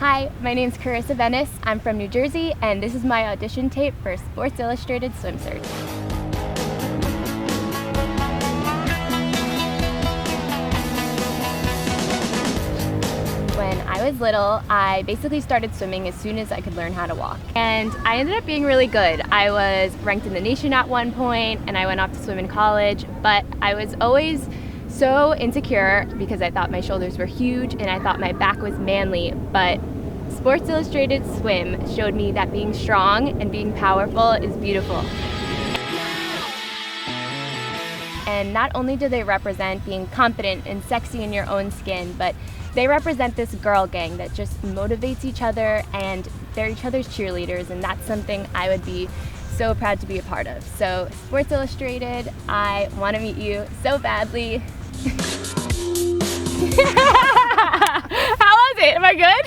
Hi, my name's Charissa Venice. I'm from New Jersey, and this is my audition tape for Sports Illustrated SwimSearch. When I was little, I basically started swimming as soon as I could learn how to walk. And I ended up being really good. I was ranked in the nation at one point, and I went off to swim in college, but I was always so insecure because I thought my shoulders were huge and I thought my back was manly, but Sports Illustrated Swim showed me that being strong and being powerful is beautiful. And not only do they represent being confident and sexy in your own skin, but they represent this girl gang that just motivates each other, and they're each other's cheerleaders, and that's something I would be so proud to be a part of. So Sports Illustrated, I want to meet you so badly. How was it? Am I good?